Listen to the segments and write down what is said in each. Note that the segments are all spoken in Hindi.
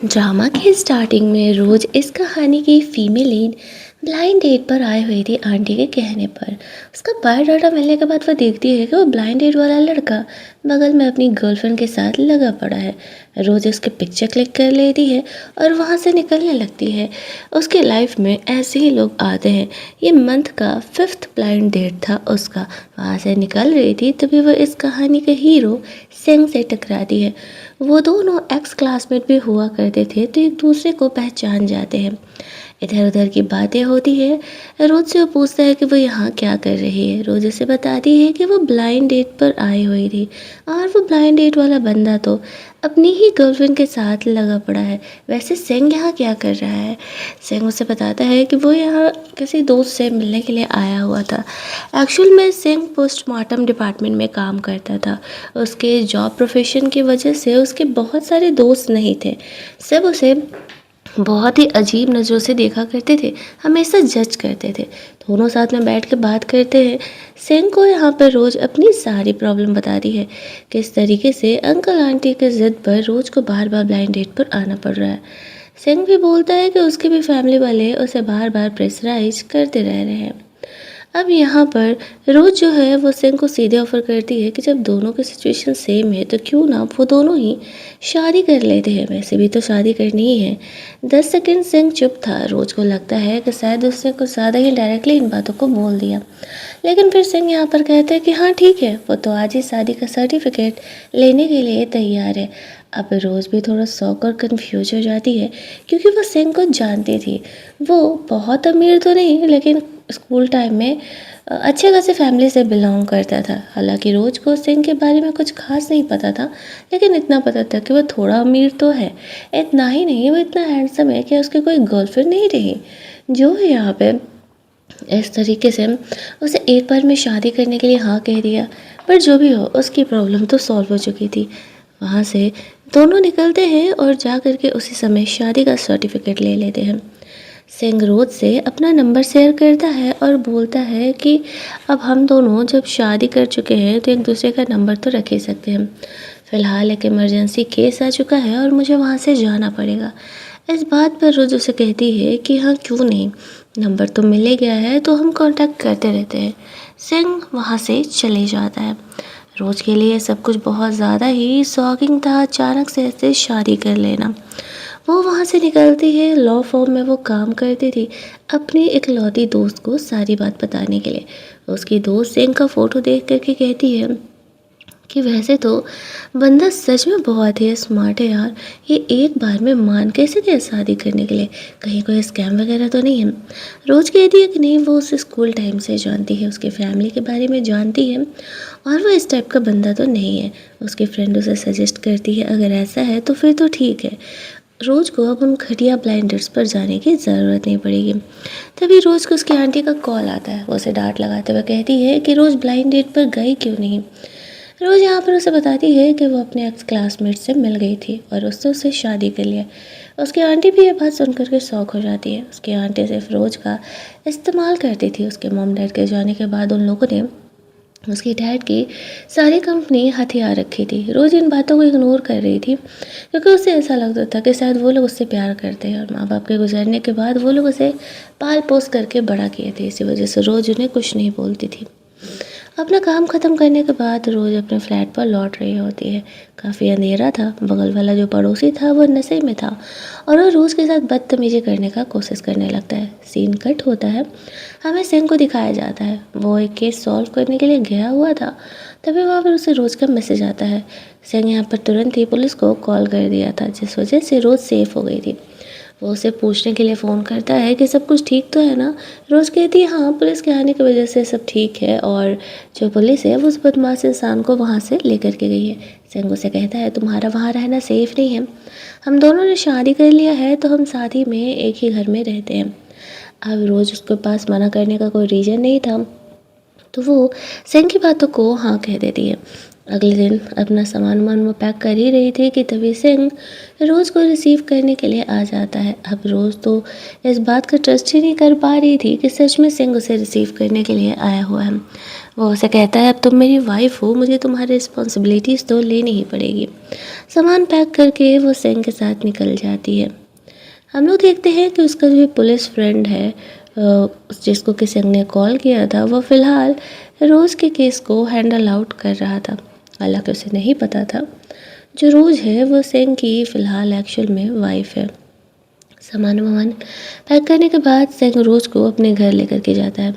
ड्रामा की स्टार्टिंग में रोज इस कहानी की फीमेल लीड ब्लाइंड डेट पर आई हुई थी आंटी के कहने पर। उसका बायोडाटा मिलने के बाद वह देखती है कि वो ब्लाइंड डेट वाला लड़का बगल में अपनी गर्लफ्रेंड के साथ लगा पड़ा है। रोज उसके पिक्चर क्लिक कर लेती है और वहाँ से निकलने लगती है। उसकी लाइफ में ऐसे ही लोग आते हैं। ये मंथ का 5th ब्लाइंड डेट था उसका। वहाँ से निकल रही थी तभी वह इस कहानी के हीरो सेंग से टकराती है। वो दोनों एक्स क्लासमेट भी हुआ करते थे तो एक दूसरे को पहचान जाते हैं। इधर उधर की बातें होती है। रोज से वो पूछता है कि वो यहाँ क्या कर रही है। रोज उसे बताती है कि वो ब्लाइंड डेट पर आई हुई थी और वो ब्लाइंड डेट वाला बंदा तो अपनी ही गर्लफ्रेंड के साथ लगा पड़ा है। वैसे सेंग यहाँ क्या कर रहा है। सेंग उसे बताता है कि वो यहाँ किसी दोस्त से मिलने के लिए आया हुआ था। एक्चुअल में सेंग पोस्टमार्टम डिपार्टमेंट में काम करता था। उसके जॉब प्रोफेशन की वजह से उसके बहुत सारे दोस्त नहीं थे। सब उसे बहुत ही अजीब नज़रों से देखा करते थे, हमेशा जज करते थे। दोनों साथ में बैठ के बात करते हैं। सेंग को यहाँ पर रोज़ अपनी सारी प्रॉब्लम बताती है। किस तरीके से अंकल आंटी के ज़िद पर रोज़ को बार बार ब्लाइंड डेट पर आना पड़ रहा है। सेंग भी बोलता है कि उसके भी फैमिली वाले उसे बार बार प्रेशराइज करते रह रहे हैं। अब यहाँ पर रोज जो है वो सेंग को सीधे ऑफर करती है कि जब दोनों की सिचुएशन सेम है तो क्यों ना वो दोनों ही शादी कर लेते हैं। वैसे भी तो शादी करनी ही है। 10 सेकंड सेंग चुप था। रोज को लगता है कि शायद उसने कुछ ज़्यादा ही डायरेक्टली इन बातों को बोल दिया। लेकिन फिर सेंग यहाँ पर कहते हैं कि हाँ ठीक है, वो तो आज ही शादी का सर्टिफिकेट लेने के लिए तैयार है। अब रोज़ भी थोड़ा शॉक और कंफ्यूज हो जाती है क्योंकि वो सेंग को जानती थी। वो बहुत अमीर तो नहीं लेकिन स्कूल टाइम में अच्छे खासे फैमिली से बिलोंग करता था। हालांकि रोज को सेंग के बारे में कुछ खास नहीं पता था, लेकिन इतना पता था कि वह थोड़ा अमीर तो है। इतना ही नहीं, वो इतना हैंडसम है कि उसकी कोई गर्लफ्रेंड नहीं रही। जो है यहाँ पे इस तरीके से उसे एक बार में शादी करने के लिए हाँ कह दिया। पर जो भी हो, उसकी प्रॉब्लम तो सॉल्व हो चुकी थी। वहाँ से दोनों निकलते हैं और जा कर के उसी समय शादी का सर्टिफिकेट ले लेते हैं। सेंग रोज से अपना नंबर शेयर करता है और बोलता है कि अब हम दोनों जब शादी कर चुके हैं तो एक दूसरे का नंबर तो रख ही सकते हैं। फ़िलहाल एक इमरजेंसी केस आ चुका है और मुझे वहाँ से जाना पड़ेगा। इस बात पर रोज उसे कहती है कि हाँ क्यों नहीं, नंबर तो मिल ही गया है तो हम कांटेक्ट करते रहते हैं। सेंग वहाँ से चले जाता है। रोज के लिए सब कुछ बहुत ज़्यादा ही शॉकिंग था, अचानक से ऐसे शादी कर लेना। वो वहाँ से निकलती है। लॉ फॉर्म में वो काम करती थी, अपनी इकलौती दोस्त को सारी बात बताने के लिए। उसकी दोस्त सेंग का फ़ोटो देख करके कहती है कि वैसे तो बंदा सच में बहुत ही स्मार्ट है यार। ये एक बार में मान कैसे गया शादी करने के लिए, कहीं कोई स्कैम वगैरह तो नहीं है। रोज कहती है कि नहीं, वो उसे स्कूल टाइम से जानती है, उसके फैमिली के बारे में जानती है और वो इस टाइप का बंदा तो नहीं है। उसकी फ्रेंड उसे सजेस्ट करती है अगर ऐसा है तो फिर तो ठीक है, रोज़ को अब उन घटिया ब्लाइंडर्स पर जाने की ज़रूरत नहीं पड़ेगी। तभी रोज़ को उसकी आंटी का कॉल आता है। वो उसे डांट लगाते हुए कहती है कि रोज़ ब्लाइंड डेट पर गई क्यों नहीं। रोज़ यहाँ पर उसे बताती है कि वो अपने एक्स क्लासमेट से मिल गई थी और उसने उससे शादी कर लिया। उसकी आंटी भी ये बात सुनकर के शौक हो जाती है। उसकी आंटी सिर्फ रोज़ का इस्तेमाल करती थी। उसके मॉम डैड के जाने के बाद उन लोगों ने उसकी डैड की सारी कंपनी हथियार रखी थी। रोज़ इन बातों को इग्नोर कर रही थी क्योंकि उसे ऐसा लगता था कि शायद वो लोग उससे प्यार करते हैं और माँ बाप के गुजरने के बाद वो लोग उसे पाल पोस करके बड़ा किए थे। इसी वजह से रोज़ उन्हें कुछ नहीं बोलती थी। अपना काम ख़त्म करने के बाद रोज़ अपने फ्लैट पर लौट रही होती है। काफ़ी अंधेरा था। बगल वाला जो पड़ोसी था वो नशे में था और वो रोज़ के साथ बदतमीजी करने का कोशिश करने लगता है। सीन कट होता है। हमें सेंग को दिखाया जाता है। वो एक केस सॉल्व करने के लिए गया हुआ था, तभी वहाँ पर उसे रोज़ का मैसेज आता है। सेंग यहाँ पर तुरंत ही पुलिस को कॉल कर दिया था, जिस वजह से रोज़ सेफ हो गई थी। वो उसे पूछने के लिए फ़ोन करता है कि सब कुछ ठीक तो है ना। रोज़ कहती है हाँ, पुलिस के आने की वजह से सब ठीक है और जो पुलिस है वो उस बदमाश इंसान को वहाँ से लेकर के गई है। सेंग उसे कहता है तुम्हारा वहाँ रहना सेफ़ नहीं है, हम दोनों ने शादी कर लिया है तो हम साथ ही में एक ही घर में रहते हैं। अब रोज़ उसके पास मना करने का कोई रीज़न नहीं था तो वो सेंग की बातों को हाँ कह देती है। अगले दिन अपना सामान वामान वो पैक कर ही रही थी कि तभी सेंग रोज़ को रिसीव करने के लिए आ जाता है। अब रोज़ तो इस बात का ट्रस्ट ही नहीं कर पा रही थी कि सच में सेंग उसे रिसीव करने के लिए आया हुआ है। वो उसे कहता है, अब तुम मेरी वाइफ हो, मुझे तुम्हारी रिस्पॉन्सिबिलिटीज़ तो लेनी ही पड़ेगी। सामान पैक करके वो सेंग के साथ निकल जाती है। हम लोग देखते हैं कि उसका जो पुलिस फ्रेंड है, जिसको कि सेंग ने कॉल किया था, वो फ़िलहाल रोज़ के केस को हैंडल आउट कर रहा था। हालांकि उसे नहीं पता था जो रोज़ है वो सेंग की फ़िलहाल एक्चुअल में वाइफ है। सामान वामान पैक करने के बाद सेंग रोज़ को अपने घर लेकर के जाता है।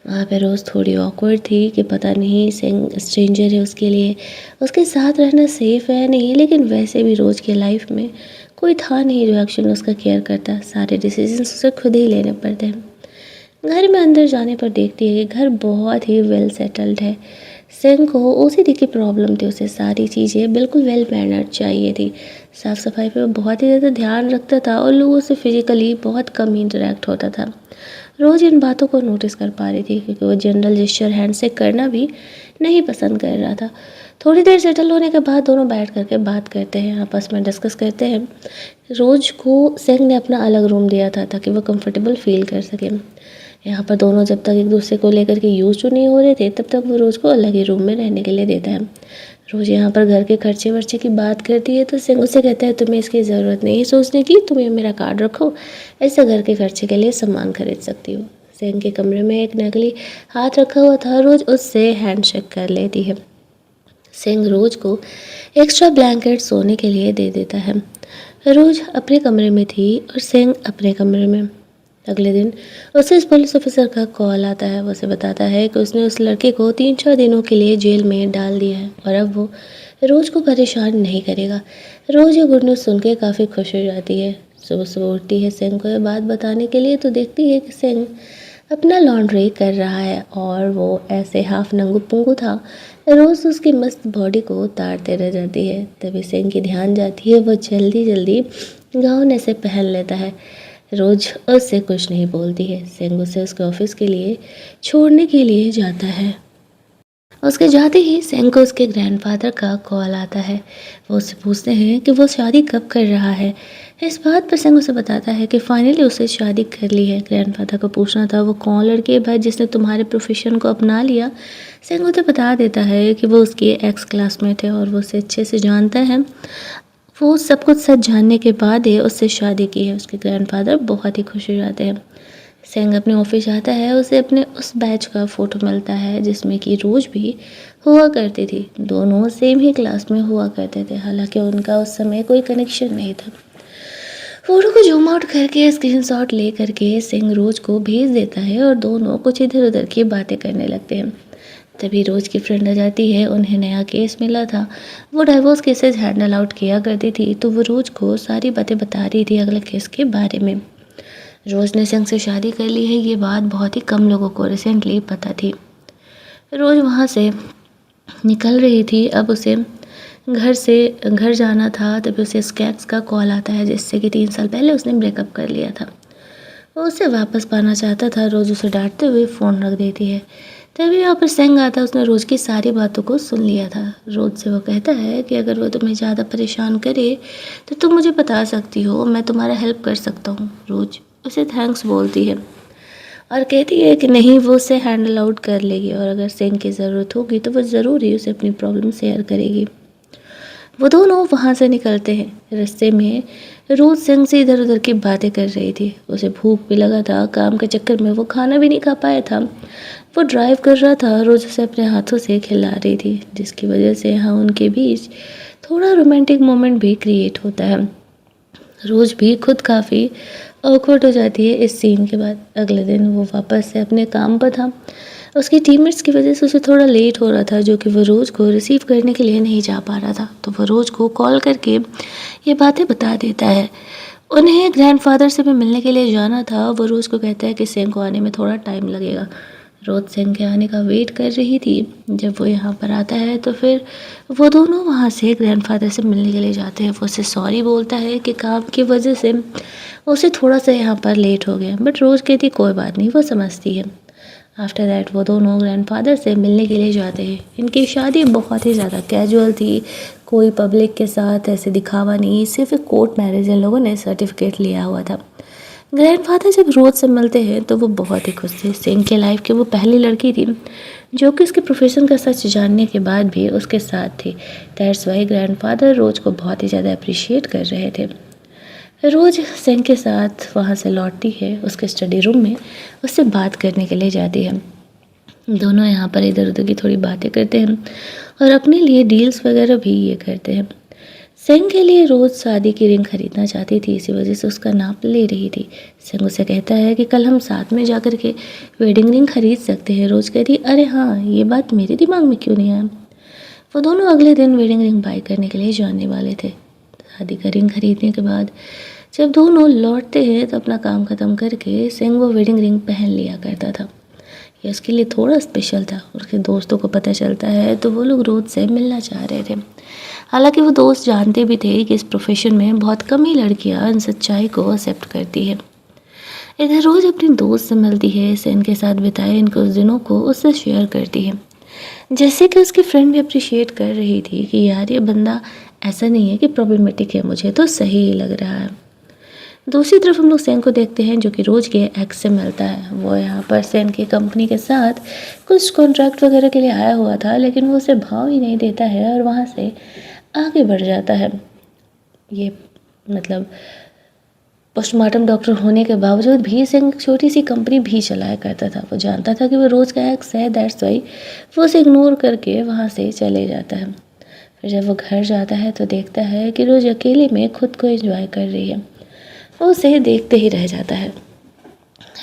वहाँ पे रोज़ थोड़ी ऑकवर्ड थी कि पता नहीं सेंग स्ट्रेंजर है उसके लिए, उसके साथ रहना सेफ़ है नहीं, लेकिन वैसे भी रोज़ की लाइफ में कोई था नहीं जो एक्चुअली उसका केयर करता। सारे डिसीजंस उसे खुद ही लेने पड़ते हैं। घर में अंदर जाने पर देखती है कि घर बहुत ही वेल सेटल्ड है। सेंग को ओसीडी की प्रॉब्लम थी, उसे सारी चीज़ें बिल्कुल वेल मैनर्ड चाहिए थी। साफ़ सफाई पे वो बहुत ही ज़्यादा ध्यान रखता था और लोगों से फिजिकली बहुत कम इंटरेक्ट होता था। रोज़ इन बातों को नोटिस कर पा रही थी क्योंकि वो जनरल जेस्चर हैंड से करना भी नहीं पसंद कर रहा था। थोड़ी देर सेटल होने के बाद दोनों बैठ करके बात करते हैं, आपस में डिस्कस करते हैं। रोज़ को सेंग ने अपना अलग रूम दिया था ताकि वो कंफर्टेबल फील कर सके। यहाँ पर दोनों जब तक एक दूसरे को लेकर के यूज नहीं हो रहे थे तब तक वो रोज़ को अलग ही रूम में रहने के लिए देता है। रोज़ यहाँ पर घर के खर्चे वर्चे की बात करती है तो सिंह उससे कहता है, तुम्हें इसकी ज़रूरत नहीं सोचने की, तुम ये मेरा कार्ड रखो, ऐसे घर के खर्चे के लिए सामान खरीद सकती हो। सिंह के कमरे में एक नकली हाथ रखा हुआ था, रोज़ उससे हैंडशेक कर लेती है। सिंह रोज़ को एक्स्ट्रा ब्लैंकेट सोने के लिए दे देता है। रोज़ अपने कमरे में थी और सिंह अपने कमरे में। अगले दिन उसे इस पुलिस ऑफिसर का कॉल आता है। वो उसे बताता है कि उसने उस लड़के को 3-4 दिनों के लिए जेल में डाल दिया है और अब वो रोज़ को परेशान नहीं करेगा। रोज़ ये गुड न्यूज़ सुन के काफ़ी खुश हो जाती है। सुबह सुबह उठती है सिंह को ये बात बताने के लिए तो देखती है कि सिंह अपना लॉन्ड्री कर रहा है और वो ऐसे हाफ नंगू पुंगू था। रोज़ उसकी मस्त बॉडी को उतारते रह जाती है। तभी सिंह की ध्यान जाती है, वो जल्दी जल्दी गाउन ऐसे पहन लेता है। रोज़ उससे कुछ नहीं बोलती है। सिंह उसे उसके ऑफिस के लिए छोड़ने के लिए जाता है। उसके जाते ही सिंह को उसके ग्रैंडफादर का कॉल आता है। वो उससे पूछते हैं कि वो शादी कब कर रहा है। इस बात पर सिंह उसे बताता है कि फाइनली उसे शादी कर ली है। ग्रैंडफादर को पूछना था वो कौन लड़की है भाई जिसने तुम्हारे प्रोफेशन को अपना लिया। सिंह उसे बता देता है कि वो उसकी एक्स क्लासमेट है और वो उसे अच्छे से जानता है। वो सब कुछ सच जानने के बाद ही उससे शादी की है। उसके ग्रैंडफादर बहुत ही खुश हो जाते हैं। सिंह अपने ऑफिस जाता है, उसे अपने उस बैच का फ़ोटो मिलता है जिसमें कि रोज़ भी हुआ करती थी। दोनों सेम ही क्लास में हुआ करते थे, हालांकि उनका उस समय कोई कनेक्शन नहीं था। फ़ोटो को जूम आउट करके स्क्रीनशॉट ले करके सिंह रोज़ को भेज देता है और दोनों कुछ इधर उधर की बातें करने लगते हैं। तभी रोज़ की फ्रेंड आ जाती है। उन्हें नया केस मिला था, वो डाइवोर्स केसेस हैंडल आउट किया करती थी, तो वो रोज़ को सारी बातें बता रही थी अगले केस के बारे में। रोज़ ने सिंह से शादी कर ली है, ये बात बहुत ही कम लोगों को रिसेंटली पता थी। रोज़ वहाँ से निकल रही थी, अब उसे घर जाना था। तभी उसे स्कैक्स का कॉल आता है जिससे कि 3 साल पहले उसने ब्रेकअप कर लिया था। वो उसे वापस पाना चाहता था। रोज़ उसे डांटते हुए फ़ोन रख देती है। तभी यहाँ पर सिंह आता है, उसने रोज़ की सारी बातों को सुन लिया था। रोज़ से वो कहता है कि अगर वो तुम्हें ज़्यादा परेशान करे तो तुम मुझे बता सकती हो, मैं तुम्हारा हेल्प कर सकता हूँ। रोज़ उसे थैंक्स बोलती है और कहती है कि नहीं, वो उसे हैंडल आउट कर लेगी और अगर सिंह की ज़रूरत होगी तो वो ज़रूर ही उसे अपनी प्रॉब्लम शेयर करेगी। वो दोनों वहाँ से निकलते हैं। रास्ते में रोज़ सिंह से इधर उधर की बातें कर रही थी। उसे भूख भी लगा था, काम के चक्कर में वो खाना भी नहीं खा पाया था। वो ड्राइव कर रहा था, रोज़ उसे अपने हाथों से खिला रही थी जिसकी वजह से यहाँ उनके बीच थोड़ा रोमांटिक मोमेंट भी क्रिएट होता है। रोज़ भी खुद काफ़ी ऑकवर्ड हो जाती है इस सीन के बाद। अगले दिन वो वापस से अपने काम पर था। उसकी टीममेट्स की वजह से उसे थोड़ा लेट हो रहा था, जो कि वो रोज़ को रिसीव करने के लिए नहीं जा पा रहा था। तो वो रोज़ को कॉल करके ये बातें बता देता है। उन्हें ग्रैंडफादर से भी मिलने के लिए जाना था। वो रोज़ को कहता है कि सिंह को आने में थोड़ा टाइम लगेगा। रोज़ सिंह के आने का वेट कर रही थी। जब वो यहाँ पर आता है तो फिर वो दोनों वहाँ से ग्रैंडफादर से मिलने के लिए जाते हैं। वो उसे सॉरी बोलता है कि काम की वजह से उसे थोड़ा सा यहाँ पर लेट हो गया, बट रोज़ कहती कोई बात नहीं, वो समझती है। आफ्टर दैट वो दोनों ग्रैंडफादर से मिलने के लिए जाते हैं। इनकी शादी बहुत ही ज़्यादा कैजुअल थी, कोई पब्लिक के साथ ऐसे दिखावा नहीं, सिर्फ एक कोर्ट मैरिज इन लोगों ने सर्टिफिकेट लिया हुआ था। ग्रैंडफादर जब रोज से मिलते हैं तो वो बहुत ही खुश थे। सिंह के लाइफ की वो पहली लड़की थी जो कि उसके प्रोफेशन का सच जानने के बाद भी उसके साथ थी। दैट्स वाई ग्रैंडफादर रोज को बहुत ही ज़्यादा अप्रिशिएट कर रहे थे। रोज सिंह के साथ वहाँ से लौटती है, उसके स्टडी रूम में उससे बात करने के लिए जाती है। दोनों यहाँ पर इधर उधर की थोड़ी बातें करते हैं और अपने लिए डील्स वगैरह भी ये करते हैं। सिंह के लिए रोज़ शादी की रिंग खरीदना चाहती थी, इसी वजह से उसका नाप ले रही थी। सिंह उसे कहता है कि कल हम साथ में जाकर के वेडिंग रिंग खरीद सकते हैं। रोज़ कहती अरे हाँ, ये बात मेरे दिमाग में क्यों नहीं आया। वो दोनों अगले दिन वेडिंग रिंग बाई करने के लिए जाने वाले थे। शादी का रिंग खरीदने के बाद जब दोनों लौटते हैं तो अपना काम ख़त्म करके सिंह वो वेडिंग रिंग पहन लिया करता था। ये उसके लिए थोड़ा स्पेशल था। उसके दोस्तों को पता चलता है तो वो लोग रोज से मिलना चाह रहे थे। हालांकि वो दोस्त जानते भी थे कि इस प्रोफेशन में बहुत कम ही लड़कियां इन सच्चाई को एक्सेप्ट करती है। इधर रोज अपनी दोस्त से मिलती है, सिंह के साथ बिताए इन कुछ दिनों को उससे शेयर करती है। जैसे कि उसकी फ्रेंड भी अप्रिशिएट कर रही थी कि यार ये बंदा ऐसा नहीं है कि प्रॉब्लमेटिक है, मुझे तो सही ही लग रहा है। दूसरी तरफ हम लोग सेन को देखते हैं जो कि रोज के एक्स से मिलता है। वो यहाँ पर सेन की कंपनी के साथ कुछ कॉन्ट्रैक्ट वगैरह के लिए आया हुआ था, लेकिन वो उसे भाव ही नहीं देता है और वहाँ से आगे बढ़ जाता है। ये मतलब पोस्टमार्टम डॉक्टर होने के बावजूद भी सेन छोटी सी कंपनी भी चलाया करता था। वो जानता था कि वो रोज़ का एक्स है, दैट्स वाई वो उसे इग्नोर करके वहाँ से चले जाता है। फिर जब वो घर जाता है तो देखता है कि रोज़ अकेले में खुद को एंजॉय कर रही है। वो उसे देखते ही रह जाता है।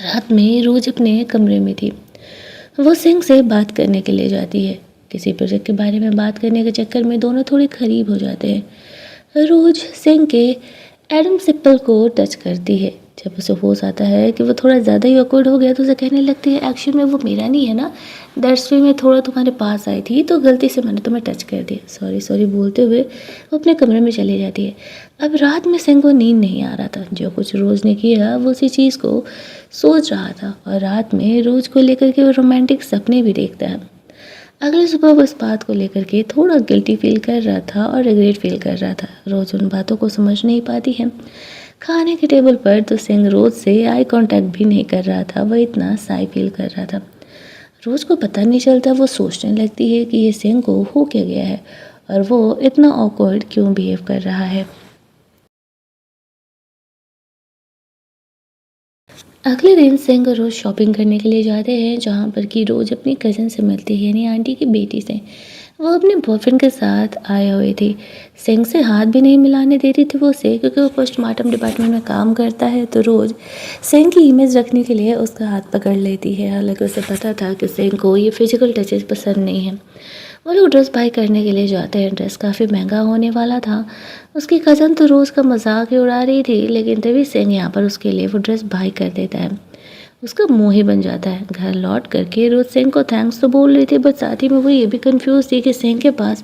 रात में रोज अपने कमरे में थी। वो सिंह से बात करने के लिए जाती है। किसी प्रोजेक्ट के बारे में बात करने के चक्कर में दोनों थोड़े करीब हो जाते हैं। रोज सिंह के एडम सिप्पल को टच करती है। जब उसे होश आता है कि वो थोड़ा ज़्यादा ही ऑकवर्ड हो गया तो उसे कहने लगती है एक्चुअली में वो मेरा नहीं है ना, दैट्स वे मैं थोड़ा तुम्हारे पास आई थी तो गलती से मैंने तुम्हें टच कर दिया, सॉरी सॉरी बोलते हुए वो अपने कमरे में चली जाती है। अब रात में सिंह को नींद नहीं आ रहा था। जो कुछ रोज़ ने किया वो उसी चीज़ को सोच रहा था और रात में रोज़ को लेकर के वो रोमांटिक सपने भी देखता है। अगली सुबह वो इस बात को लेकर के थोड़ा गिल्टी फील कर रहा था और रिग्रेट फील कर रहा था। रोज़ उन बातों को समझ नहीं पाती है। खाने के टेबल पर तो सिंह रोज़ से आई कांटेक्ट भी नहीं कर रहा था, वह इतना साई फील कर रहा था। रोज़ को पता नहीं चलता, वो सोचने लगती है कि ये सिंह को हो क्या गया है और वो इतना ऑकवर्ड क्यों बिहेव कर रहा है। अगले दिन सिंह रोज़ शॉपिंग करने के लिए जाते हैं, जहाँ पर कि रोज़ अपनी कज़न से मिलती है, यानी आंटी की बेटी से। वो अपने बॉयफ्रेंड के साथ आए हुए थी। सिंह से हाथ भी नहीं मिलाने देती थी वो उसे, क्योंकि वो पोस्टमार्टम डिपार्टमेंट में काम करता है तो रोज़ सिंह की इमेज रखने के लिए उसका हाथ पकड़ लेती है। हालांकि उसे पता था कि सिंह को ये फिजिकल टचेस पसंद नहीं है। वो लोग ड्रेस बाय करने के लिए जाते हैं। ड्रेस काफ़ी महंगा होने वाला था। उसकी कज़न तो रोज़ का मजाक ही उड़ा रही थी, लेकिन तभी सिंह यहाँ पर उसके लिए वो ड्रेस बाय कर देता है। उसका मुंह ही बन जाता है। घर लौट करके रोज सिंह को थैंक्स तो बोल रही थी, बट साथ ही में वो ये भी कंफ्यूज थी कि सिंह के पास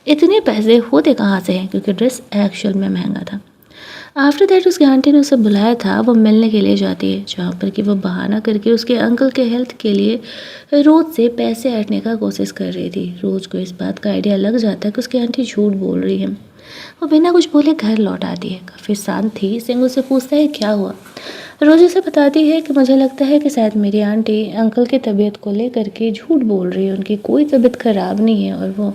इतने पैसे होते कहाँ से हैं, क्योंकि ड्रेस एक्चुअल में महंगा था। आफ्टर दैट उसकी आंटी ने उसे बुलाया था। वो मिलने के लिए जाती है, जहाँ पर कि वो बहाना करके उसके अंकल के हेल्थ के लिए रोज से पैसे ऐंठने का कोशिश कर रही थी। रोज को इस बात का आइडिया लग जाता है कि उसकी आंटी झूठ बोल रही है। वो बिना कुछ बोले घर लौट आती है। काफ़ी शांत थी। सिंह उससे पूछता है क्या हुआ। रोज उसे बताती है कि मुझे लगता है कि शायद मेरी आंटी अंकल की तबीयत को लेकर के झूठ बोल रही है, उनकी कोई तबीयत ख़राब नहीं है और वो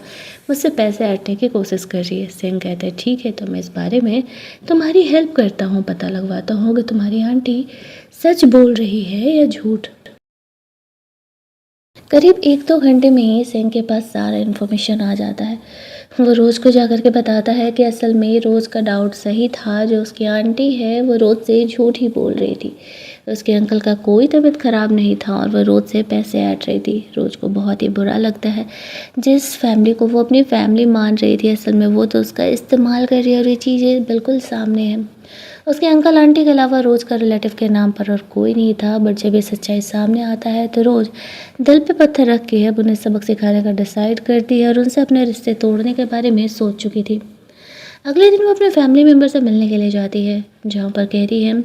मुझसे पैसे ऐंठने की कोशिश कर रही है। सिंह कहता है ठीक है, तो मैं इस बारे में तुम्हारी हेल्प करता हूँ, पता लगवाता हूँ कि तुम्हारी आंटी सच बोल रही है या झूठ। करीब 1-2 घंटे में ही सिंह के पास सारा इन्फॉर्मेशन आ जाता है। वो रोज़ को जाकर के बताता है कि असल में रोज़ का डाउट सही था, जो उसकी आंटी है वो रोज़ से झूठ ही बोल रही थी। उसके अंकल का कोई तबीयत ख़राब नहीं था और वह रोज़ से पैसे ऐंठ रही थी। रोज़ को बहुत ही बुरा लगता है। जिस फैमिली को वो अपनी फैमिली मान रही थी, असल में वो तो उसका इस्तेमाल कर रही है और ये चीज़ें बिल्कुल सामने हैं। उसके अंकल आंटी के अलावा रोज़ का रिलेटिव के नाम पर और कोई नहीं था, बट जब ये सच्चाई सामने आता है तो रोज़ दिल पे पत्थर रख के अब उन्हें सबक सिखाने का डिसाइड करती है और उनसे अपने रिश्ते तोड़ने के बारे में सोच चुकी थी। अगले दिन वो अपने फैमिली मेम्बर से मिलने के लिए जाती है, जहाँ पर कहती है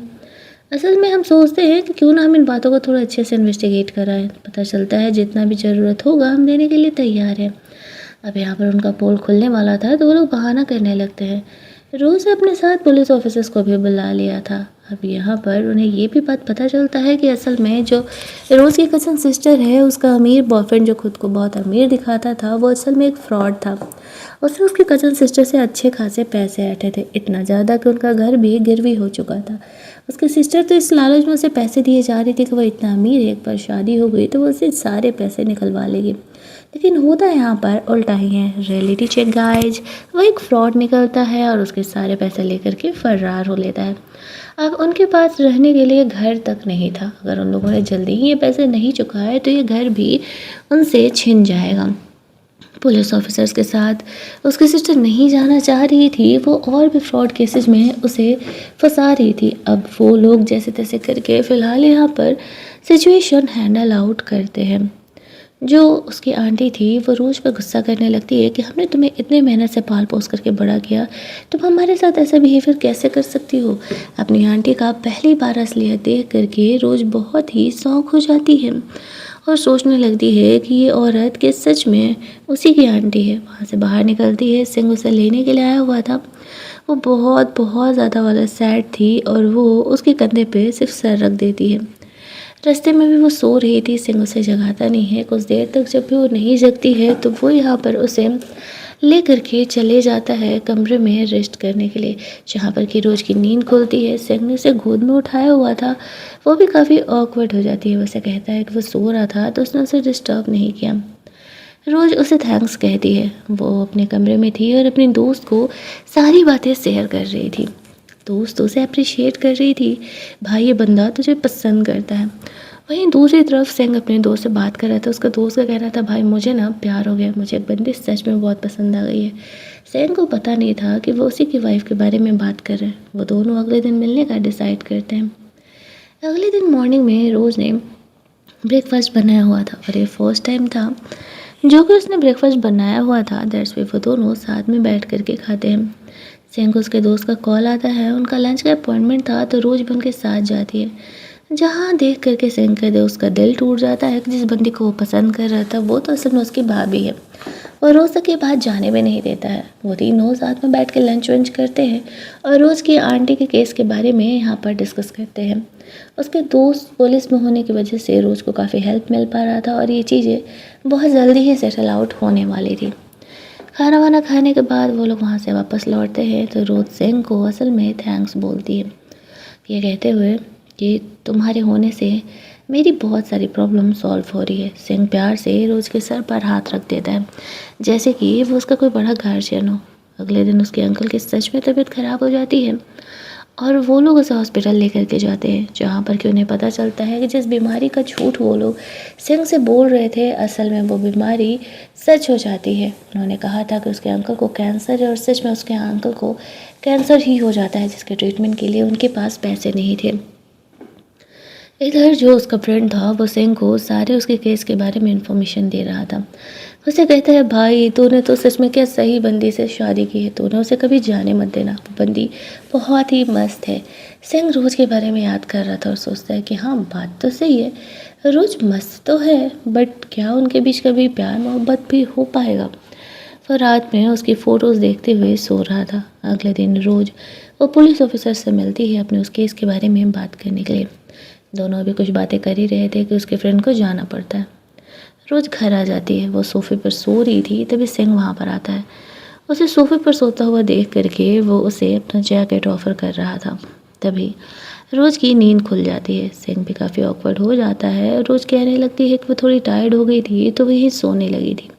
असल में हम सोचते हैं कि क्यों ना हम इन बातों को थोड़ा अच्छे से इन्वेस्टिगेट कराएं। पता चलता है जितना भी ज़रूरत होगा हम देने के लिए तैयार हैं। अब यहाँ पर उनका पोल खुलने वाला था तो वो लोग बहाना करने लगते हैं। रोज़ ने अपने साथ पुलिस ऑफिसर्स को भी बुला लिया था। अब यहाँ पर उन्हें ये भी बात पता चलता है कि असल में जो रोज़ की कज़न सिस्टर है, उसका अमीर बॉयफ्रेंड जो खुद को बहुत अमीर दिखाता था, वो असल में एक फ्रॉड था। उससे उसकी कज़न सिस्टर से अच्छे खासे पैसे आते थे, इतना ज़्यादा कि उनका घर भी गिरवी हो चुका था। उसकी सिस्टर तो इस लालच में उसे पैसे दिए जा रही थी कि वह इतना अमीर है, एक बार शादी हो गई तो वो उससे सारे पैसे निकलवा लेगी। लेकिन होता यहाँ पर उल्टा ही है। रियलिटी चेक गाइज, वो एक फ्रॉड निकलता है और उसके सारे पैसे लेकर के फरार हो लेता है। अब उनके पास रहने के लिए घर तक नहीं था। अगर उन लोगों ने जल्दी ही ये पैसे नहीं चुकाए तो ये घर भी उनसे छिन जाएगा। पुलिस ऑफिसर्स के साथ उसकी सिस्टर नहीं जाना चाह रही थी, वो और भी फ्रॉड केसेस में उसे फंसा रही थी। अब वो लोग जैसे तैसे करके फ़िलहाल यहाँ पर सिचुएशन हैंडल आउट करते हैं। जो उसकी आंटी थी वो रोज़ पर गुस्सा करने लगती है कि हमने तुम्हें इतने मेहनत से पाल पोस करके बड़ा किया, तुम हमारे साथ ऐसा बिहेवियर कैसे कर सकती हो। अपनी आंटी का पहली बार असलियत देख करके रोज़ बहुत ही शौक हो जाती है और सोचने लगती है कि ये औरत के सच में उसी की आंटी है। वहाँ से बाहर निकलती है, सिंह उसे लेने के लिए आया हुआ था। वो बहुत बहुत ज़्यादा वाला सैड थी और वो उसके कंधे पे सिर्फ सर रख देती है। रास्ते में भी वो सो रही थी, सिंह उसे जगाता नहीं है। कुछ देर तक जब भी वो नहीं जगती है तो वो यहाँ पर उसे ले करके चले जाता है कमरे में रेस्ट करने के लिए, जहाँ पर कि रोज़ की नींद खुलती है। सिंह ने उसे गोद में उठाया हुआ था, वो भी काफ़ी ऑकवर्ड हो जाती है। वैसे कहता है कि वो सो रहा था तो उसने उसे डिस्टर्ब नहीं किया। रोज़ उसे थैंक्स कहती है। वो अपने कमरे में थी और अपनी दोस्त को सारी बातें शेयर कर रही थी। दोस्त उसे अप्रिशिएट कर रही थी, भाई ये बंदा तुझे पसंद करता है। वहीं दूसरी तरफ सिंह अपने दोस्त से बात कर रहा था। उसका दोस्त का कहना था, भाई मुझे ना प्यार हो गया, मुझे एक बंदी सच में बहुत पसंद आ गई है। सिंह को पता नहीं था कि वो उसी की वाइफ के बारे में बात कर रहे हैं। वो दोनों अगले दिन मिलने का डिसाइड करते हैं। अगले दिन मॉर्निंग में रोज़ ने ब्रेकफास्ट बनाया हुआ था और ये फर्स्ट टाइम था जो कि उसने ब्रेकफास्ट बनाया हुआ था। दैट्स वे वो दोनों साथ में बैठ करके खाते हैं। सिंह को उसके दोस्त का कॉल आता है, उनका लंच का अपॉइंटमेंट था तो रोज़ भी उनके साथ जाती है। जहाँ देख करके सिंह के दोस्त का दिल टूट जाता है कि जिस बंदी को वो पसंद कर रहा था वो तो असल में उसकी भाभी है और रोज़ तक ये बात जाने भी नहीं देता है। वो तीनों साथ में बैठ के लंच वंच करते हैं और रोज़ की आंटी के केस के बारे में यहाँ पर डिस्कस करते हैं। उसके दोस्त पुलिस में होने की वजह से रोज़ को काफ़ी हेल्प मिल पा रहा था और ये चीज़ें बहुत जल्दी ही सेटल आउट होने वाली थी। खाना वाना खाने के बाद वो लोग वहाँ से वापस लौटते हैं तो रोज़ सिंह को असल में थैंक्स बोलती है, ये कहते हुए कि तुम्हारे होने से मेरी बहुत सारी प्रॉब्लम सॉल्व हो रही है। सिंह प्यार से रोज़ के सर पर हाथ रख देता है जैसे कि वो उसका कोई बड़ा गार्जियन हो। अगले दिन उसके अंकल की सच में तबीयत ख़राब हो जाती है और वो लोग उसे हॉस्पिटल लेकर के जाते हैं, जहाँ पर कि उन्हें पता चलता है कि जिस बीमारी का झूठ वो लोग सिंह से बोल रहे थे असल में वो बीमारी सच हो जाती है। उन्होंने कहा था कि उसके अंकल को कैंसर है और सच में उसके अंकल को कैंसर ही हो जाता है, जिसके ट्रीटमेंट के लिए उनके पास पैसे नहीं थे। इधर जो उसका फ्रेंड था वो सिंह को सारे उसके केस के बारे में इंफॉर्मेशन दे रहा था। उसे कहता है, भाई तूने तो सच में क्या सही बंदी से शादी की है, तूने उसे कभी जाने मत देना, वो बंदी बहुत ही मस्त है। सिंह रोज़ के बारे में याद कर रहा था और सोचता है कि हाँ बात तो सही है, रोज़ मस्त तो है बट क्या उनके बीच कभी प्यार मोहब्बत भी हो पाएगा। वो रात में उसकी फ़ोटोज़ देखते हुए सो रहा था। अगले दिन रोज़ वो पुलिस ऑफिसर से मिलती है अपने उस केस के बारे में बात करने के लिए। दोनों अभी कुछ बातें कर ही रहे थे कि उसके फ्रेंड को जाना पड़ता है। रोज़ घर आ जाती है, वो सोफ़े पर सो रही थी तभी सिंह वहाँ पर आता है। उसे सोफ़े पर सोता हुआ देख करके वो उसे अपना जैकेट ऑफ़र कर रहा था। तभी रोज़ की नींद खुल जाती है। सिंह भी काफ़ी ऑकवर्ड हो जाता है। रोज़ कहने लगती है कि वो थोड़ी टायर्ड हो गई थी तो वही सोने लगी थी।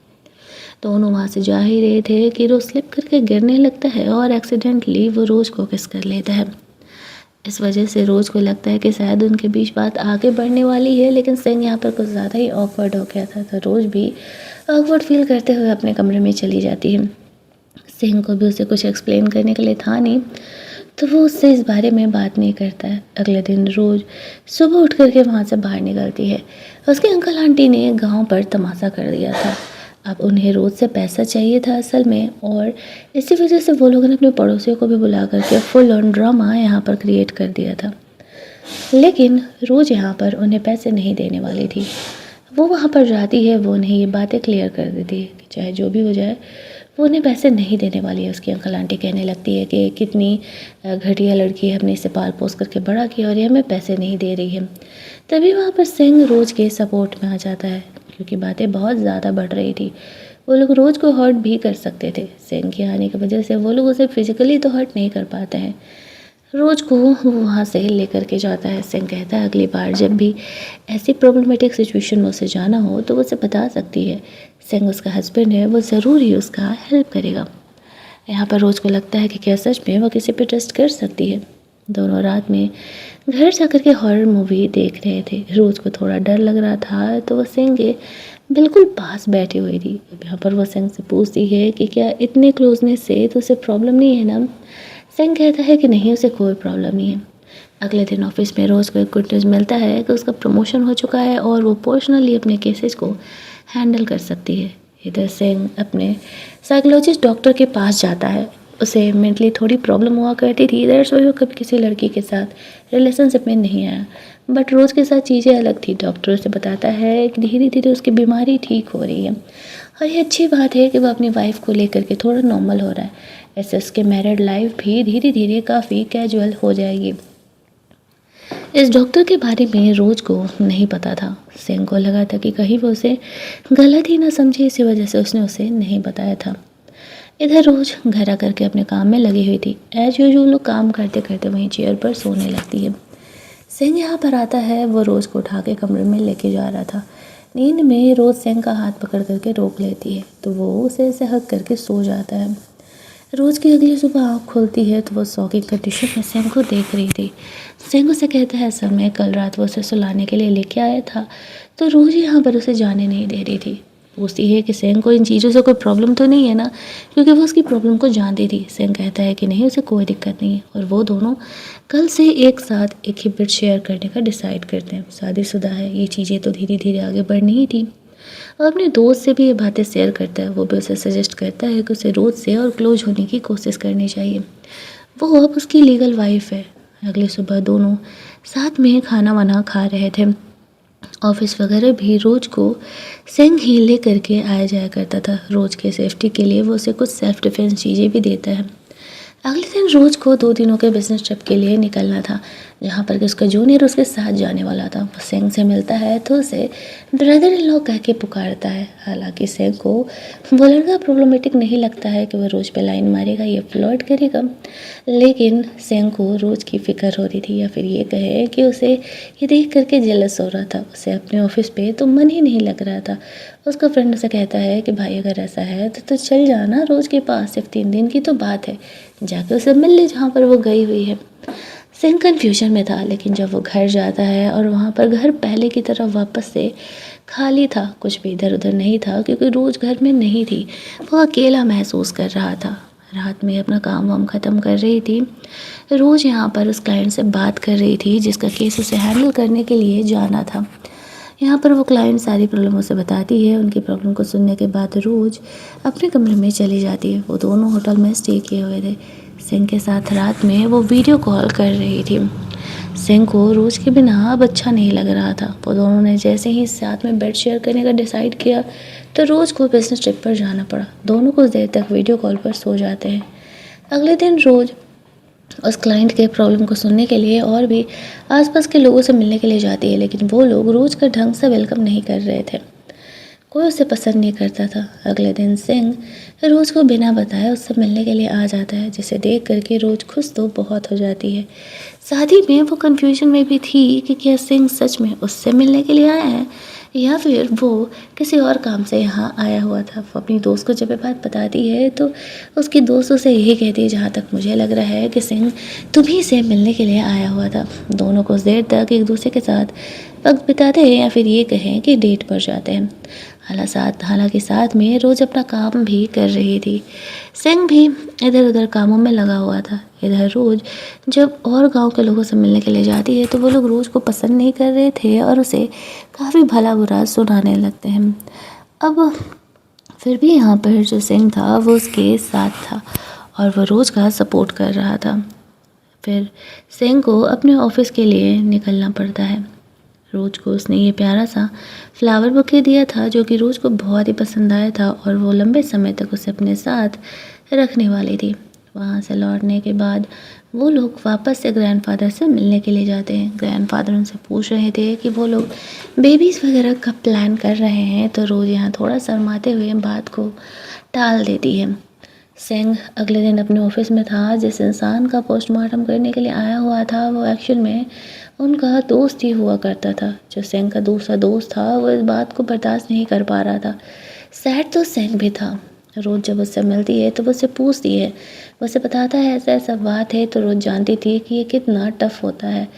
दोनों वहाँ से जा ही रहे थे कि रोज़ स्लिप करके गिरने लगता है और एक्सीडेंटली वो रोज़ को किस कर लेता है। इस वजह से रोज़ को लगता है कि शायद उनके बीच बात आगे बढ़ने वाली है, लेकिन सिंह यहाँ पर कुछ ज़्यादा ही ऑकवर्ड हो गया था तो रोज़ भी ऑकवर्ड फील करते हुए अपने कमरे में चली जाती है। सिंह को भी उसे कुछ एक्सप्लेन करने के लिए था नहीं तो वो उससे इस बारे में बात नहीं करता है। अगले दिन रोज़ सुबह उठ करके वहाँ से बाहर निकलती है। उसके अंकल आंटी ने गांव पर तमाशा कर दिया था। अब उन्हें रोज़ से पैसा चाहिए था असल में, और इसी वजह से वो लोगों ने अपने पड़ोसियों को भी बुला करके फुल ऑन ड्रामा यहाँ पर क्रिएट कर दिया था। लेकिन रोज़ यहाँ पर उन्हें पैसे नहीं देने वाली थी। वो वहाँ पर जाती है, वो उन्हें ये बातें क्लियर कर देती है कि चाहे जो भी हो जाए वो उन्हें पैसे नहीं देने वाली है। उसकी अंकल आंटी कहने लगती है कि कितनी घटिया लड़की है, हमने इसे पाल पोस करके बड़ा किया और ये हमें पैसे नहीं दे रही है। तभी वहाँ पर सिंह रोज के सपोर्ट में आ जाता है, क्योंकि बातें बहुत ज़्यादा बढ़ रही थी। वो लोग रोज को हर्ट भी कर सकते थे। सिंह के आने की वजह से वो लोग उसे फिजिकली तो हर्ट नहीं कर पाते हैं। रोज को वो वहाँ से लेकर के जाता है। सिंह कहता है अगली बार जब भी ऐसी प्रॉब्लमेटिक सिचुएशन में उसे जाना हो तो वो उसे बता सकती है। सिंह उसका हस्बैंड है, वो ज़रूर ही उसका हेल्प करेगा। यहाँ पर रोज को लगता है कि क्या सच में वो किसी पे ट्रस्ट कर सकती है। दोनों रात में घर जाकर के हॉरर मूवी देख रहे थे। रोज को थोड़ा डर लग रहा था तो वो सिंह के बिल्कुल पास बैठी हुई थी। अब यहाँ पर वो सिंह से पूछती है कि क्या इतने क्लोजनेस से तो उसे प्रॉब्लम नहीं है ना। सिंह कहता है कि नहीं, उसे कोई प्रॉब्लम नहीं है। अगले दिन ऑफिस में रोज़ को एक गुड न्यूज़ मिलता है कि उसका प्रमोशन हो चुका है और वो पर्सनली अपने केसेस को हैंडल कर सकती है। इधर सिंह अपने साइकोलॉजिस्ट डॉक्टर के पास जाता है। उसे मेंटली थोड़ी प्रॉब्लम हुआ करती थी, दैट्स व्हाई वो कभी किसी लड़की के साथ रिलेशनशिप में नहीं आया। बट रोज़ के साथ चीज़ें अलग थी। डॉक्टर उसे बताता है कि धीरे धीरे उसकी बीमारी ठीक हो रही है और ये अच्छी बात है कि वो अपनी वाइफ को लेकर के थोड़ा नॉर्मल हो रहा है। ऐसे उसके मैरिड लाइफ भी धीरे धीरे काफ़ी कैजुअल हो जाएगी। इस डॉक्टर के बारे में रोज को नहीं पता था। सिंह को लगा था कि कहीं वो उसे गलत ही ना समझे, इसी वजह से उसने उसे नहीं बताया था। इधर रोज घर आकर के अपने काम में लगी हुई थी। एज यूजुअल लोग काम करते करते वहीं चेयर पर सोने लगती है। सिंह यहाँ पर आता है। वो रोज को उठा के कमरे में लेके जा रहा था। नींद में रोज सिंह का हाथ पकड़ करके रोक लेती है तो वो उसे ऐसे हक करके सो जाता है। रोज़ की अगली सुबह आँख खुलती है तो वो शॉकिंग कंडीशन में सिंह को देख रही थी। सिंह उसे कहता है सर, मैं कल रात वो उसे सुलाने के लिए लेके आया था तो रोज़ यहाँ पर उसे जाने नहीं दे रही थी। पूछती है कि सिंह को इन चीज़ों से कोई प्रॉब्लम तो नहीं है ना, क्योंकि वो उसकी प्रॉब्लम को जानती थी। सिंह कहता है कि नहीं, उसे कोई दिक्कत नहीं है और वो दोनों कल से एक साथ एक ही बेड शेयर करने का डिसाइड करते हैं। शादीशुदा है। ये चीज़ें तो धीरे धीरे आगे बढ़नी ही थी। और अपने दोस्त से भी ये बातें शेयर करता है। वो भी उसे सजेस्ट करता है कि उसे रोज़ से और क्लोज होने की कोशिश करनी चाहिए। वो अब उसकी लीगल वाइफ है। अगली सुबह दोनों साथ में खाना वाना खा रहे थे। ऑफिस वगैरह भी रोज को सिंह ही ले करके आया जाया करता था। रोज के सेफ्टी के लिए वो उसे कुछ सेल्फ डिफेंस चीज़ें भी देता है। अगले दिन रोज को 2 दिनों के बिजनेस ट्रिप के लिए निकलना था, जहाँ पर कि उसका जूनियर उसके साथ जाने वाला था। वो सिंह से मिलता है तो उसे ब्रदर इन लॉ कह के पुकारता है। हालांकि सिंह को वो लड़का प्रॉब्लमेटिक नहीं लगता है कि वो रोज पे लाइन मारेगा या फ्लर्ट करेगा, लेकिन सिंह को रोज की फिक्र हो रही थी, या फिर ये कहे कि उसे ये देख करके जेलस हो रहा था। उसे अपने ऑफिस पे तो मन ही नहीं लग रहा था। उसका फ्रेंड उसे कहता है कि भाई अगर ऐसा है तो चल जाना रोज के पास, सिर्फ 3 दिन की तो बात है, जाके उसे मिल ले जहाँ पर वो गई हुई है। सिंह कन्फ्यूजन में था, लेकिन जब वो घर जाता है और वहाँ पर घर पहले की तरह वापस से खाली था, कुछ भी इधर उधर नहीं था, क्योंकि रोज घर में नहीं थी। वो अकेला महसूस कर रहा था। रात में अपना काम वाम ख़त्म कर रही थी। रोज़ यहाँ पर उस क्लाइंट से बात कर रही थी जिसका केस उसे हैंडल करने के लिए जाना था। यहाँ पर वो क्लाइंट सारी प्रॉब्लम उसे बताती है। उनकी प्रॉब्लम को सुनने के बाद रोज अपने कमरे में चली जाती है। वो दोनों होटल में स्टे किए हुए थे। सिंह के साथ रात में वो वीडियो कॉल कर रही थी। सिंह को रोज के बिना अब अच्छा नहीं लग रहा था। वो दोनों ने जैसे ही साथ में बेड शेयर करने का डिसाइड किया तो रोज को बिजनेस ट्रिप पर जाना पड़ा। दोनों कुछ देर तक वीडियो कॉल पर सो जाते हैं। अगले दिन रोज उस क्लाइंट के प्रॉब्लम को सुनने के लिए और भी आसपास के लोगों से मिलने के लिए जाती है, लेकिन वो लोग रोज का ढंग से वेलकम नहीं कर रहे थे। कोई उसे पसंद नहीं करता था। अगले दिन सिंह रोज को बिना बताए उससे मिलने के लिए आ जाता है, जिसे देख करके रोज खुश तो बहुत हो जाती है। साथ ही में वो कंफ्यूजन में भी थी कि क्या सिंह सच में उससे मिलने के लिए आया है या फिर वो किसी और काम से यहाँ आया हुआ था। वो अपनी दोस्त को जब ये बात बताती है तो उसकी दोस्त उसे यही कहती है, जहाँ तक मुझे लग रहा है कि सिंह तुम्ही से मिलने के लिए आया हुआ था। दोनों कुछ देर तक एक दूसरे के साथ वक्त बिताते हैं, या फिर ये कहें कि डेट पर जाते हैं। हालांकि साथ में रोज अपना काम भी कर रही थी। सिंह भी इधर उधर कामों में लगा हुआ था। इधर रोज जब और गांव के लोगों से मिलने के लिए जाती है तो वो लोग रोज को पसंद नहीं कर रहे थे और उसे काफ़ी भला बुरा सुनाने लगते हैं। अब फिर भी यहाँ पर जो सिंह था वो उसके साथ था और वो रोज का सपोर्ट कर रहा था। फिर सिंह को अपने ऑफिस के लिए निकलना पड़ता है। रोज को उसने ये प्यारा सा फ्लावर बुके दिया था जो कि रोज को बहुत ही पसंद आया था और वो लंबे समय तक उसे अपने साथ रखने वाली थी। वहाँ से लौटने के बाद वो लोग वापस से ग्रैंडफादर से मिलने के लिए जाते हैं। ग्रैंडफादर उनसे पूछ रहे थे कि वो लोग बेबीज़ वगैरह कब प्लान कर रहे हैं, तो रोज़ यहाँ थोड़ा शर्माते हुए बात को टाल देती है। सेंग अगले दिन अपने ऑफिस में था। जिस इंसान का पोस्टमार्टम करने के लिए आया हुआ था वो एक्चुअल में उनका दोस्त ही हुआ करता था। जो सेंग का दूसरा दोस्त था वो इस बात को बर्दाश्त नहीं कर पा रहा था। सैड तो सेंग भी था। रोज़ जब उससे मिलती है तो वो उससे पूछती है, वो उसे बताता है ऐसा ऐसा बात है, तो रोज़ जानती थी कि ये कितना टफ़ होता है।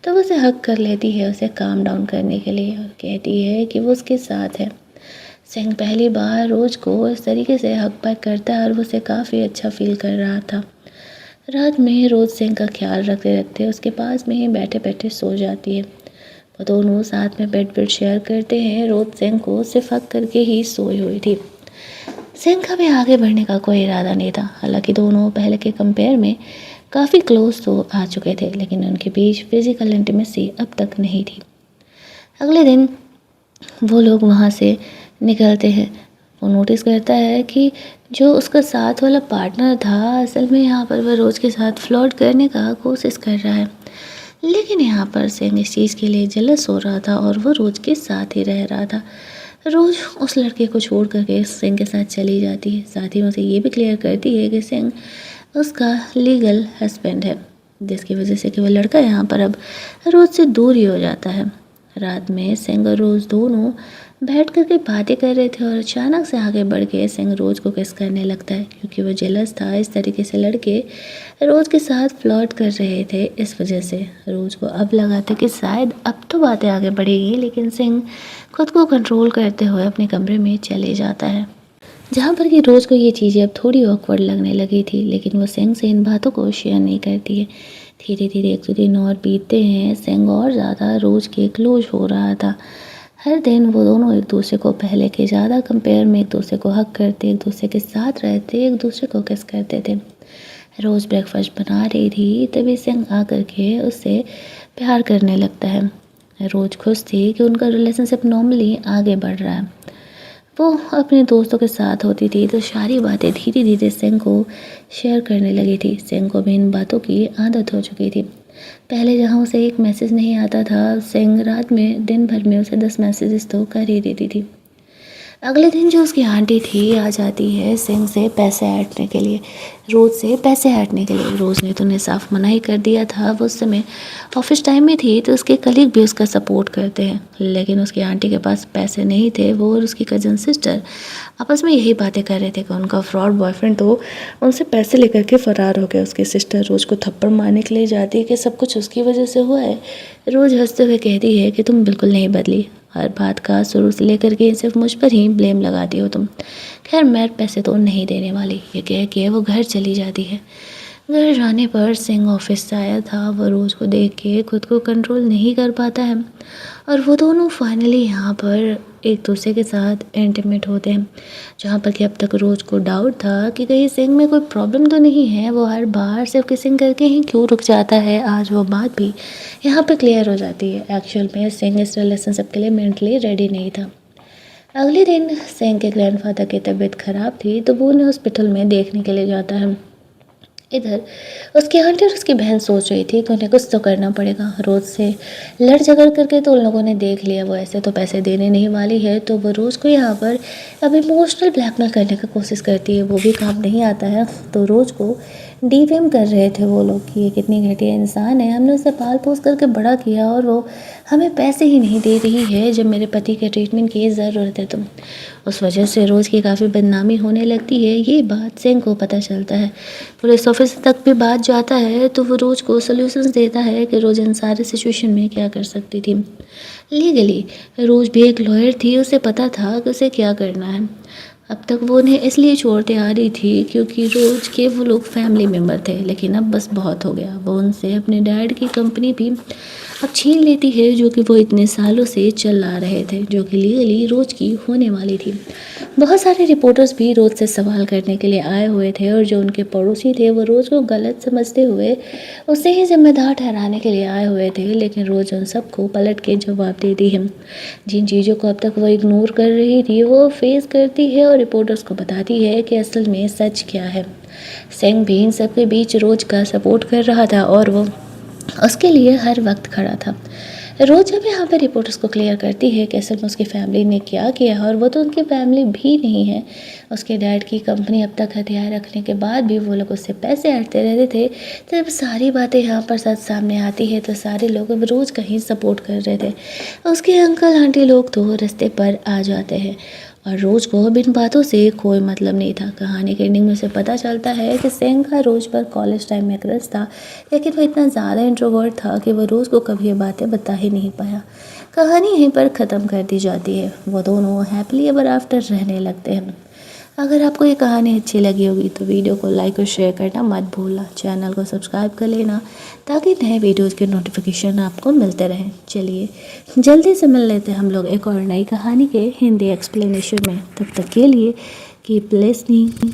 तो वो उसे हक कर लेती है उसे काम डाउन करने के लिए और कहती है कि वो उसके साथ है। सेंग पहली बार रोज को इस तरीके से हक बैक करता है और वो उसे काफ़ी अच्छा फील कर रहा था। रात में रोज सेंग का ख्याल रखते रखते उसके पास में ही बैठे बैठे सो जाती है। वो दोनों साथ में बेड शेयर करते हैं। रोज सेंग को सिर्फ हक करके ही सोई हुई थी। सेंग का भी आगे बढ़ने का कोई इरादा नहीं था। हालांकि दोनों पहले के कंपेयर में काफ़ी क्लोज तो आ चुके थे, लेकिन उनके बीच फिजिकल इंटीमेसी अब तक नहीं थी। अगले दिन वो लोग वहाँ से निकलते हैं। वो नोटिस करता है कि जो उसका साथ वाला पार्टनर था असल में यहाँ पर वह रोज़ के साथ फ्लर्ट करने का कोशिश कर रहा है। लेकिन यहाँ पर सेंग इस चीज़ के लिए जेलस हो रहा था और वो रोज़ के साथ ही रह रहा था। रोज़ उस लड़के को छोड़ करके सेंग के साथ चली जाती है। साथ ही उसे ये भी क्लियर करती है कि सेंग उसका लीगल हस्बैंड है, जिसकी वजह से कि वह लड़का यहाँ पर अब रोज़ से दूर ही हो जाता है। रात में सेंग और रोज़ दोनों बैठ कर के बातें कर रहे थे और अचानक से आगे बढ़ के सेंग रोज़ को किस करने लगता है, क्योंकि वो जेलस था। इस तरीके से लड़के रोज़ के साथ फ्लर्ट कर रहे थे। इस वजह से रोज़ को अब लगा था कि शायद अब तो बातें आगे बढ़ेगी, लेकिन सेंग खुद को कंट्रोल करते हुए अपने कमरे में चले जाता है, जहाँ पर कि रोज़ को ये चीज़ें अब थोड़ी ऑकवर्ड लगने लगी थी। लेकिन वो सेंग से इन बातों को शेयर नहीं करती है। धीरे धीरे 1 दिन और बीतते हैं। सेंग और ज़्यादा रोज़ के क्लोज हो रहा था। हर दिन वो दोनों एक दूसरे को पहले के ज़्यादा कंपेयर में एक दूसरे को हक करते, एक दूसरे के साथ रहते, एक दूसरे को किस करते थे। रोज़ ब्रेकफास्ट बना रही थी तभी सेंग आ करके उससे प्यार करने लगता है। रोज़ खुश थी कि उनका रिलेशनशिप नॉर्मली आगे बढ़ रहा है। वो अपने दोस्तों के साथ होती थी तो सारी बातें धीरे धीरे सेंग को शेयर करने लगी थी। सेंग को भी इन बातों की आदत हो चुकी थी। पहले जहाँ उसे एक मैसेज नहीं आता था, सेंग रात में दिन भर में उसे 10 मैसेजेस तो कर ही देती थी। अगले दिन जो उसकी आंटी थी आ जाती है सेंग से पैसे ऐंठने के लिए, रोज़ से पैसे ऐंठने के लिए। रोज़ ने तो उन्हें साफ मना ही कर दिया था। वो उस समय ऑफिस टाइम में थी तो उसके कलीग भी उसका सपोर्ट करते हैं, लेकिन उसकी आंटी के पास पैसे नहीं थे। वो और उसकी कज़न सिस्टर आपस में यही बातें कर रहे थे कि उनका फ्रॉड बॉयफ्रेंड तो उनसे पैसे लेकर के फ़रार हो गया। उसकी सिस्टर रोज़ को थप्पड़ मारने के लिए जाती है कि सब कुछ उसकी वजह से हुआ है। रोज़ हंसते हुए कहती है कि तुम बिल्कुल नहीं बदली, हर बात का शुरू से लेकर के सिर्फ मुझ पर ही ब्लेम लगाती हो तुम। खैर मैं पैसे तो नहीं देने वाली, ये कह के वो घर चली जाती है। घर जाने पर सिंह ऑफिस से आया था। वो रोज़ को देख के खुद को कंट्रोल नहीं कर पाता है और वो दोनों फाइनली यहाँ पर एक दूसरे के साथ इंटीमेट होते हैं, जहाँ पर कि अब तक रोज़ को डाउट था कि कहीं सिंह में कोई प्रॉब्लम तो नहीं है। वो हर बार सिर्फ किसिंग करके ही क्यों रुक जाता है। आज वो बात भी यहाँ पर क्लियर हो जाती है। एक्चुअल में सिंह इस रिलेशनशिप के लिए मेंटली रेडी नहीं था। अगले दिन सिंह के ग्रैंडफादर की तबीयत ख़राब थी तो वो उन्हें हॉस्पिटल में देखने के लिए जाता है। इधर उसकी आंटी और उसकी बहन सोच रही थी कि उन्हें कुछ तो करना पड़ेगा। रोज़ से लड़ झगड़ करके तो उन लोगों ने देख लिया, वो ऐसे तो पैसे देने नहीं वाली है, तो वो रोज़ को यहाँ पर अब इमोशनल ब्लैकमेल करने की कोशिश करती है। वो भी काम नहीं आता है। तो रोज़ को डीफेम कर रहे थे वो लोग कि ये कितनी घटिया इंसान है, हमने उसे पाल पोस करके बड़ा किया और वो हमें पैसे ही नहीं दे रही है जब मेरे पति के ट्रीटमेंट की ज़रूरत है। तुम उस वजह से रोज़ की काफ़ी बदनामी होने लगती है। ये बात सिंह को पता चलता है। पुलिस ऑफिस तक भी बात जाता है तो वो रोज़ को सोल्यूशंस देता है कि रोज़ इन सारे सिचुएशन में क्या कर सकती थी। लीगली रोज़ भी एक लॉयर थी, उसे पता था कि उसे क्या करना है। अब तक वो उन्हें इसलिए छोड़ते आ रही थी क्योंकि रोज़ के वो लोग फैमिली मेम्बर थे, लेकिन अब बस बहुत हो गया। वो उनसे अपने डैड की कंपनी भी अब छीन लेती है जो कि वो इतने सालों से चला रहे थे, जो कि लीगली रोज की होने वाली थी। बहुत सारे रिपोर्टर्स भी रोज से सवाल करने के लिए आए हुए थे और जो उनके पड़ोसी थे वो रोज को गलत समझते हुए उसे ही जिम्मेदार ठहराने के लिए आए हुए थे, लेकिन रोज उन सबको पलट के जवाब देती है। जिन चीज़ों को अब तक वो इग्नोर कर रही थी वो फेस करती है और रिपोर्टर्स को बताती है कि असल में सच क्या है। सेंग भी इन सबके बीच रोज का सपोर्ट कर रहा था और वो उसके लिए हर वक्त खड़ा था। रोज जब यहाँ पे रिपोर्टर्स को क्लियर करती है कि असल में उसकी फैमिली ने क्या किया और वो तो उनकी फैमिली भी नहीं है। उसके डैड की कंपनी अब तक हथियार रखने के बाद भी वो लोग उससे पैसे हटते रहते थे। तो जब सारी बातें यहाँ पर सच सामने आती है तो सारे लोग अब रोज़ कहीं सपोर्ट कर रहे थे। उसके अंकल आंटी लोग तो रास्ते पर आ जाते हैं और रोज को बिन बातों से कोई मतलब नहीं था। कहानी के एंडिंग में से पता चलता है कि सेंग का रोज पर कॉलेज टाइम में क्रश था, लेकिन वो इतना ज़्यादा इंट्रोवर्ट था कि वो रोज़ को कभी ये बातें बता ही नहीं पाया। कहानी यहीं पर ख़त्म कर दी जाती है। वो दोनों हैप्पीली एवर आफ्टर रहने लगते हैं। अगर आपको ये कहानी अच्छी लगी होगी तो वीडियो को लाइक और शेयर करना मत भूलना। चैनल को सब्सक्राइब कर लेना ताकि नए वीडियोज़ के नोटिफिकेशन आपको मिलते रहें। चलिए जल्दी से मिल लेते हैं हम लोग एक और नई कहानी के हिंदी एक्सप्लेनेशन में। तब तक के लिए कीप लिसनिंग।